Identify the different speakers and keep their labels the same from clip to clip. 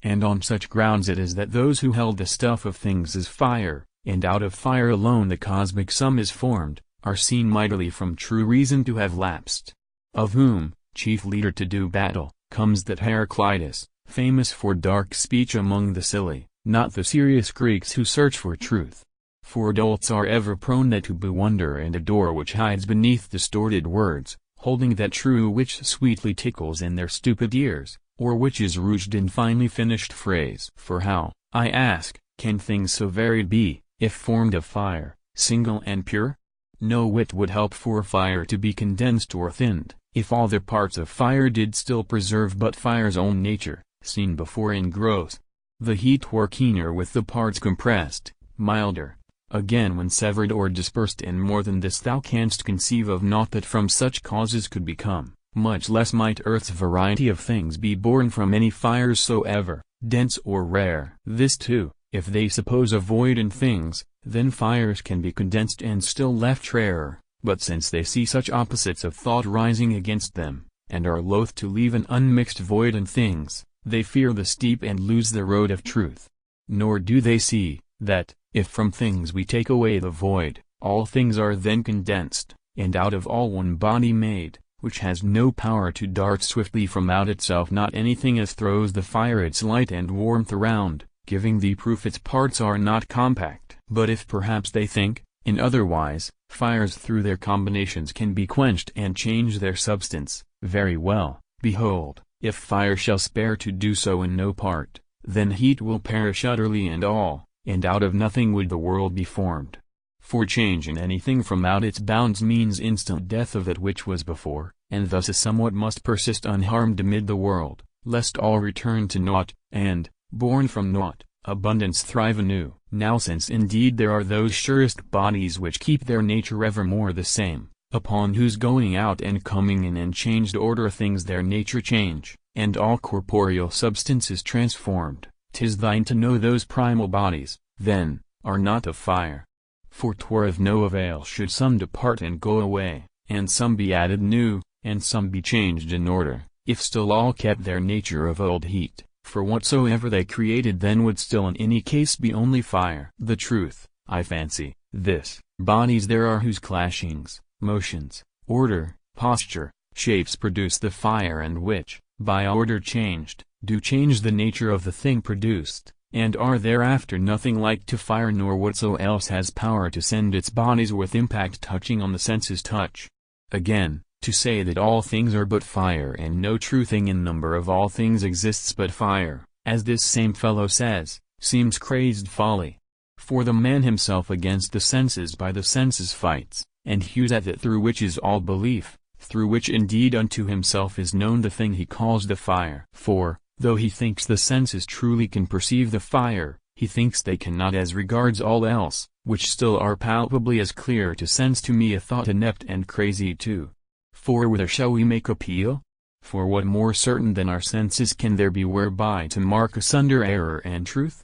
Speaker 1: And on such grounds it is that those who held the stuff of things as fire, and out of fire alone the cosmic sum is formed, are seen mightily from true reason to have lapsed. Of whom, chief leader to do battle, comes that Heraclitus, famous for dark speech among the silly, not the serious Greeks who search for truth. For dolts are ever prone that to bewonder and adore which hides beneath distorted words, holding that true which sweetly tickles in their stupid ears, or which is rouged in finely finished phrase. For how, I ask, can things so varied be, if formed of fire, single and pure? No wit would help for fire to be condensed or thinned, if all the parts of fire did still preserve but fire's own nature, seen before in growth. The heat were keener with the parts compressed, milder. Again when severed or dispersed, and more than this thou canst conceive of naught that from such causes could become, much less might earth's variety of things be born from any fires soever, dense or rare. This too, if they suppose a void in things, then fires can be condensed and still left rarer, but since they see such opposites of thought rising against them, and are loath to leave an unmixed void in things, they fear the steep and lose the road of truth. Nor do they see, that, if from things we take away the void, all things are then condensed, and out of all one body made, which has no power to dart swiftly from out itself, not anything as throws the fire its light and warmth around, giving thee proof its parts are not compact. But if perhaps they think, in otherwise, fires through their combinations can be quenched and change their substance, very well, behold, if fire shall spare to do so in no part, then heat will perish utterly and all, and out of nothing would the world be formed. For change in anything from out its bounds means instant death of that which was before, and thus a somewhat must persist unharmed amid the world, lest all return to naught, and, born from naught, abundance thrive anew. Now since indeed there are those surest bodies which keep their nature evermore the same, upon whose going out and coming in and changed order things their nature change, and all corporeal substance is transformed, 'tis thine to know those primal bodies, then, are not of fire. For 'twere of no avail should some depart and go away, and some be added new, and some be changed in order, if still all kept their nature of old heat, for whatsoever they created then would still in any case be only fire. The truth, I fancy, this, bodies there are whose clashings, motions, order, posture, shapes produce the fire, and which, by order changed, do change the nature of the thing produced, and are thereafter nothing like to fire, nor whatso else has power to send its bodies with impact touching on the senses touch. Again, to say that all things are but fire and no true thing in number of all things exists but fire, as this same fellow says, seems crazed folly. For the man himself against the senses by the senses fights, and hews at that through which is all belief, through which indeed unto himself is known the thing he calls the fire. For, though he thinks the senses truly can perceive the fire, he thinks they cannot as regards all else, which still are palpably as clear to sense to me a thought inept and crazy too. For whither shall we make appeal? For what more certain than our senses can there be whereby to mark asunder error and truth?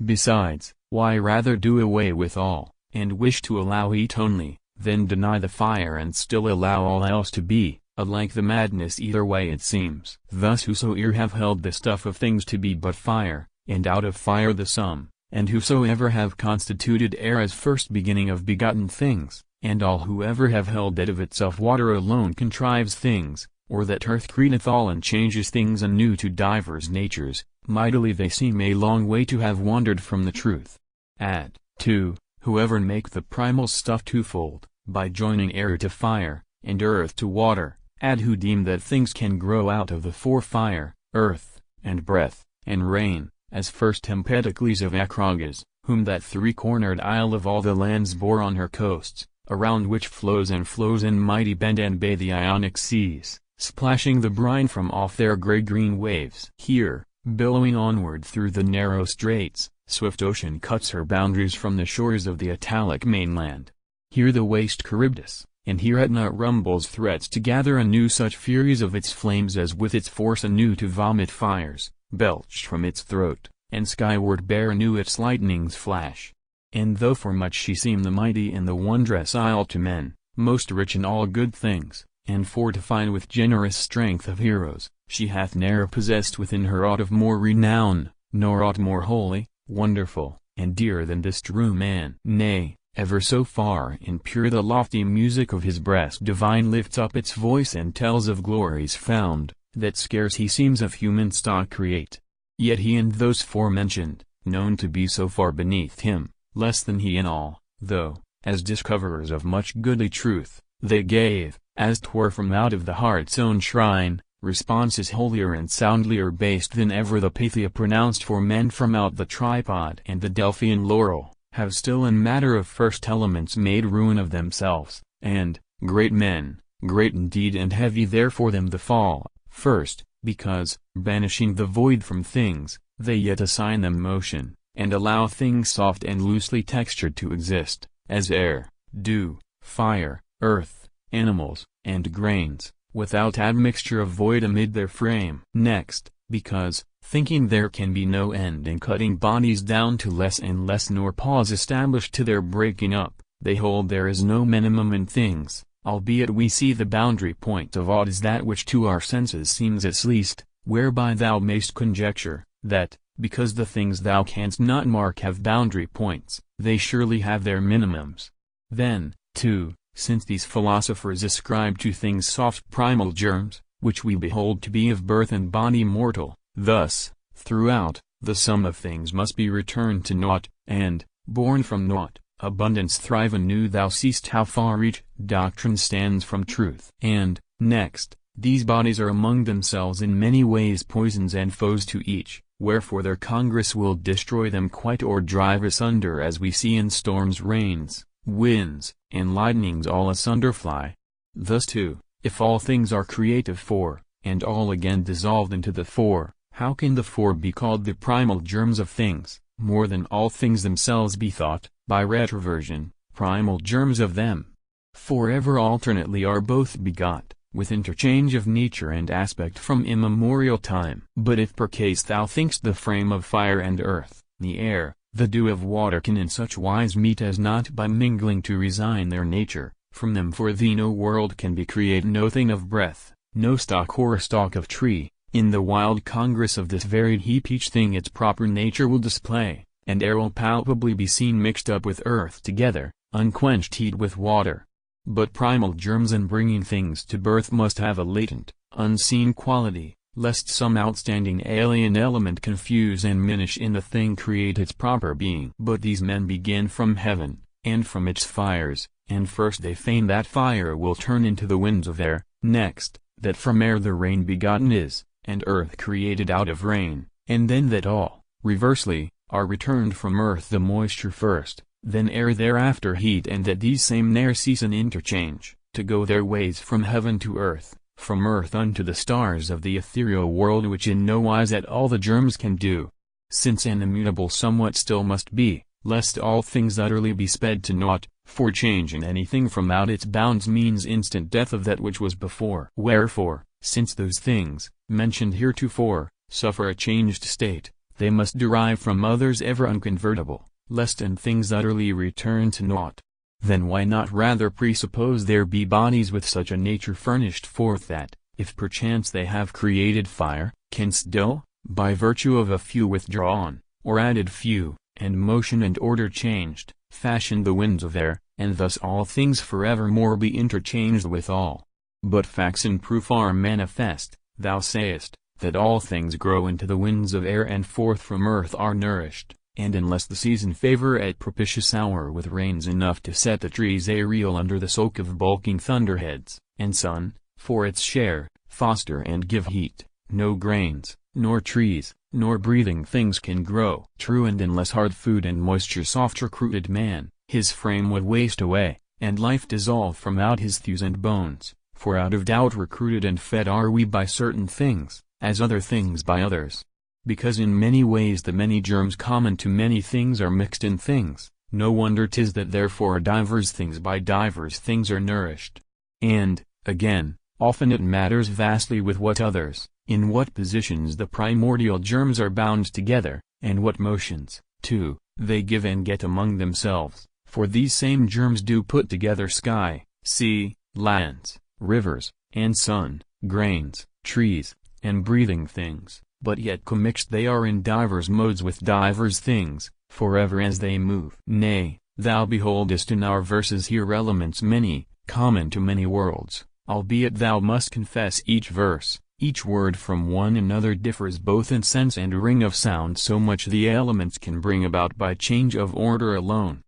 Speaker 1: Besides, why rather do away with all, and wish to allow heat only, than deny the fire and still allow all else to be, alike the madness either way it seems. Thus whosoever have held the stuff of things to be but fire, and out of fire the sum, and whosoever have constituted air as first beginning of begotten things, and all whoever have held that of itself water alone contrives things, or that earth createth all and changes things anew to divers natures, mightily they seem a long way to have wandered from the truth. Add, too, whoever make the primal stuff twofold, by joining air to fire, and earth to water, add who deem that things can grow out of the four fire, earth, and breath, and rain, as first Empedocles of Acragas, whom that three-cornered isle of all the lands bore on her coasts, around which flows in mighty bend and bay the Ionic seas, splashing the brine from off their gray-green waves. Here, billowing onward through the narrow straits, swift ocean cuts her boundaries from the shores of the Italic mainland. Here the waste Charybdis, and here Etna rumbles threats to gather anew such furies of its flames as with its force anew to vomit fires, belched from its throat, and skyward bear anew its lightnings flash. And though for much she seem the mighty and the wondrous isle to men, most rich in all good things, and fortified with generous strength of heroes, she hath ne'er possessed within her aught of more renown, nor aught more holy, wonderful, and dear than this true man. Nay, ever so far and pure the lofty music of his breast divine lifts up its voice and tells of glories found, that scarce he seems of human stock create. Yet he and those forementioned, known to be so far beneath him, less than he in all, though, as discoverers of much goodly truth, they gave, as 'twere from out of the heart's own shrine, responses holier and soundlier based than ever the Pythia pronounced. For men from out the tripod and the Delphian laurel, have still in matter of first elements made ruin of themselves, and, great men, great indeed and heavy therefore them the fall, first, because, banishing the void from things, they yet assign them motion, and allow things soft and loosely textured to exist, as air, dew, fire, earth, animals, and grains, without admixture of void amid their frame. Next, because, thinking there can be no end in cutting bodies down to less and less nor pause established to their breaking up, they hold there is no minimum in things, albeit we see the boundary point of aught is that which to our senses seems its least, whereby thou mayst conjecture, that, because the things thou canst not mark have boundary points, they surely have their minimums. Then, too, since these philosophers ascribe to things soft primal germs, which we behold to be of birth and body mortal, thus, throughout, the sum of things must be returned to naught, and, born from naught, abundance thrive anew. Thou seest how far each doctrine stands from truth. And, next, these bodies are among themselves in many ways poisons and foes to each, wherefore their congress will destroy them quite or drive asunder, as we see in storms, rains, winds, and lightnings all asunder fly. Thus too, if all things are creative for, and all again dissolved into the four, how can the four be called the primal germs of things, more than all things themselves be thought, by retroversion, primal germs of them? For ever alternately are both begot, with interchange of nature and aspect from immemorial time. But if per case thou thinkst the frame of fire and earth, the air, the dew of water can in such wise meet as not by mingling to resign their nature, from them for thee no world can be create, no thing of breath, no stock or a stalk of tree, in the wild congress of this varied heap each thing its proper nature will display, and air will palpably be seen mixed up with earth together, unquenched heat with water. But primal germs in bringing things to birth must have a latent, unseen quality, lest some outstanding alien element confuse and minish in the thing create its proper being. But these men begin from heaven, and from its fires, and first they feign that fire will turn into the winds of air, next, that from air the rain begotten is, and earth created out of rain, and then that all, reversely, are returned from earth the moisture first, then air thereafter heat, and that these same ne'er cease in interchange, to go their ways from heaven to earth, from earth unto the stars of the ethereal world, which in no wise at all the germs can do. Since an immutable somewhat still must be, lest all things utterly be sped to naught, for change in anything from out its bounds means instant death of that which was before. Wherefore, since those things, mentioned heretofore, suffer a changed state, they must derive from others ever unconvertible, lest and things utterly return to naught. Then why not rather presuppose there be bodies with such a nature furnished forth that, if perchance they have created fire, can still, by virtue of a few withdrawn, or added few, and motion and order changed, fashion the winds of air, and thus all things forevermore be interchanged with all? But facts in proof are manifest. Thou sayest, that all things grow into the winds of air and forth from earth are nourished, and unless the season favor at propitious hour with rains enough to set the trees aerial under the soak of bulking thunderheads, and sun, for its share, foster and give heat, no grains, nor trees, nor breathing things can grow. True, and unless hard food and moisture soft recruited man, his frame would waste away, and life dissolve from out his thews and bones, for out of doubt recruited and fed are we by certain things, as other things by others. Because in many ways the many germs common to many things are mixed in things, no wonder 'tis that therefore divers things by divers things are nourished. And, again, often it matters vastly with what others, in what positions the primordial germs are bound together, and what motions, too, they give and get among themselves, for these same germs do put together sky, sea, lands, rivers, and sun, grains, trees, and breathing things, but yet commixed they are in divers modes with divers things, forever as they move. Nay, thou beholdest in our verses here elements many, common to many worlds, albeit thou must confess each verse, each word from one another differs both in sense and ring of sound, so much the elements can bring about by change of order alone.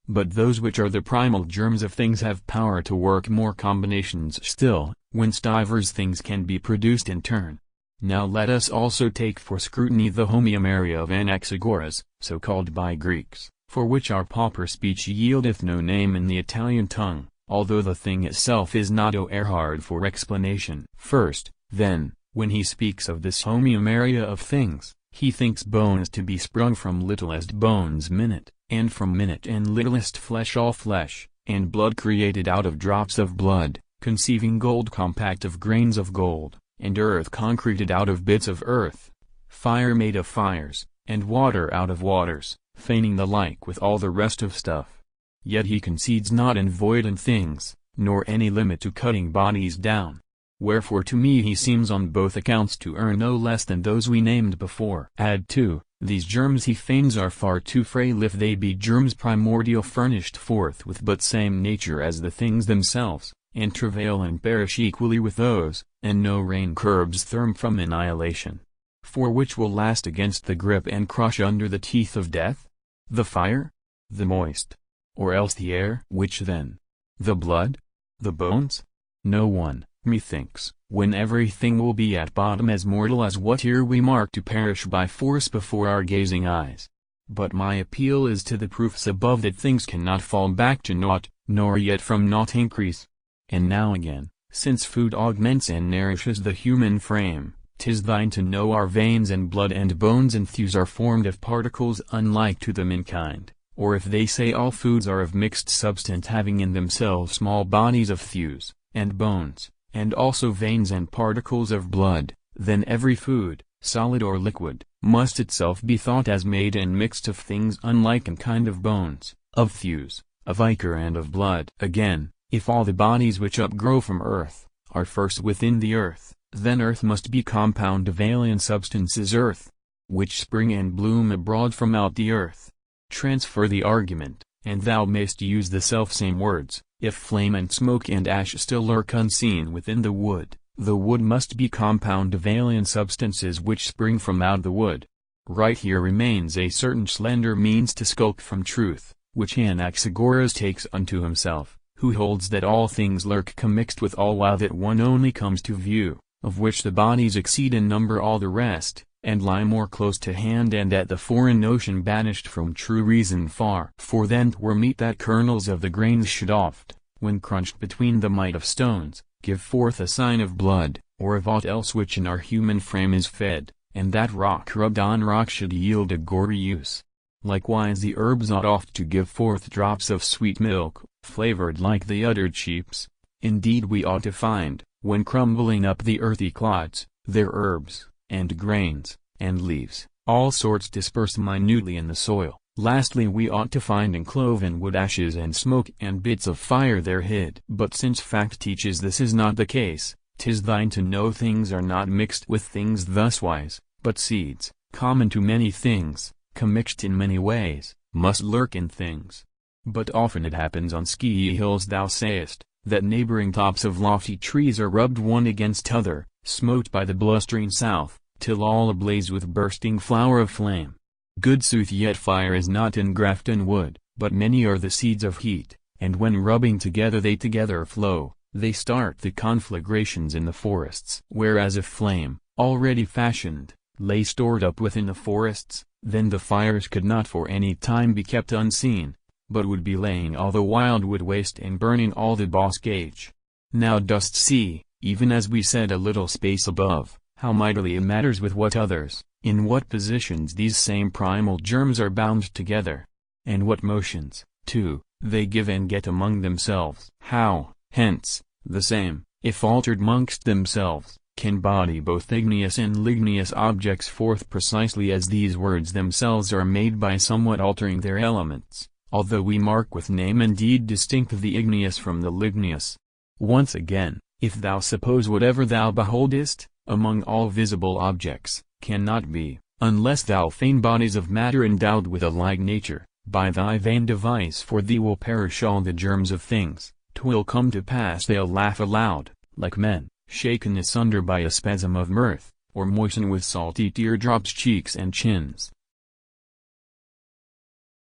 Speaker 1: But those which are the primal germs of things have power to work more combinations still, whence divers things can be produced in turn. Now let us also take for scrutiny the homeomeria of Anaxagoras, so called by Greeks, for which our pauper speech yieldeth no name in the Italian tongue, although the thing itself is not hard for explanation. First, then, when he speaks of this homeomeria of things, he thinks bones to be sprung from littlest bones minute, and from minute and littlest flesh all flesh, and blood created out of drops of blood, conceiving gold compact of grains of gold, and earth concreted out of bits of earth, fire made of fires, and water out of waters, feigning the like with all the rest of stuff. Yet he concedes not in void in things, nor any limit to cutting bodies down. Wherefore to me he seems on both accounts to earn no less than those we named before. Add too, these germs he feigns are far too frail if they be germs primordial furnished forth with but same nature as the things themselves, and travail and perish equally with those, and no rain curbs them from annihilation. For which will last against the grip and crush under the teeth of death? The fire? The moist? Or else the air? Which then? The blood? The bones? No one, methinks, when everything will be at bottom as mortal as what here we mark to perish by force before our gazing eyes. But my appeal is to the proofs above that things cannot fall back to naught, nor yet from naught increase. And now again, since food augments and nourishes the human frame, 'tis thine to know our veins and blood and bones and thews are formed of particles unlike to them in kind, or if they say all foods are of mixed substance having in themselves small bodies of thews, and bones, and also veins and particles of blood, then every food, solid or liquid, must itself be thought as made and mixed of things unlike in kind of bones, of thews, of ichor and of blood. Again, if all the bodies which upgrow from earth, are first within the earth, then earth must be compound of alien substances earth, which spring and bloom abroad from out the earth. Transfer the argument, and thou mayst use the selfsame words. If flame and smoke and ash still lurk unseen within the wood must be compound of alien substances which spring from out the wood. Right here remains a certain slender means to skulk from truth, which Anaxagoras takes unto himself, who holds that all things lurk commixed with all while that one only comes to view, of which the bodies exceed in number all the rest, and lie more close to hand and at the foreign notion banished from true reason far. For then 'twere meet that kernels of the grains should oft, when crunched between the might of stones, give forth a sign of blood, or of aught else which in our human frame is fed, and that rock rubbed on rock should yield a gory use. Likewise the herbs ought oft to give forth drops of sweet milk, flavored like the uddered sheep's. Indeed we ought to find, when crumbling up the earthy clods, their herbs, and grains, and leaves, all sorts dispersed minutely in the soil. Lastly we ought to find in cloven wood ashes and smoke and bits of fire there hid. But since fact teaches this is not the case, 'tis thine to know things are not mixed with things thuswise, but seeds, common to many things, commixed in many ways, must lurk in things. But often it happens on ski hills thou sayest, that neighboring tops of lofty trees are rubbed one against other, smote by the blustering south, till all ablaze with bursting flower of flame. Good sooth yet fire is not engraft in wood, but many are the seeds of heat, and when rubbing together they together flow, they start the conflagrations in the forests. Whereas if flame, already fashioned, lay stored up within the forests, then the fires could not for any time be kept unseen, but would be laying all the wildwood waste and burning all the boscage. Now dost see, even as we said a little space above, how mightily it matters with what others, in what positions these same primal germs are bound together, and what motions, too, they give and get among themselves. How, hence, the same, if altered mongst themselves, can body both igneous and ligneous objects forth precisely as these words themselves are made by somewhat altering their elements, although we mark with name and deed distinct the igneous from the ligneous. Once again, if thou suppose whatever thou beholdest, among all visible objects, cannot be, unless thou feign bodies of matter endowed with a like nature. By thy vain device for thee will perish all the germs of things. 'Twill come to pass they'll laugh aloud, like men, shaken asunder by a spasm of mirth, or moisten with salty teardrops cheeks and chins.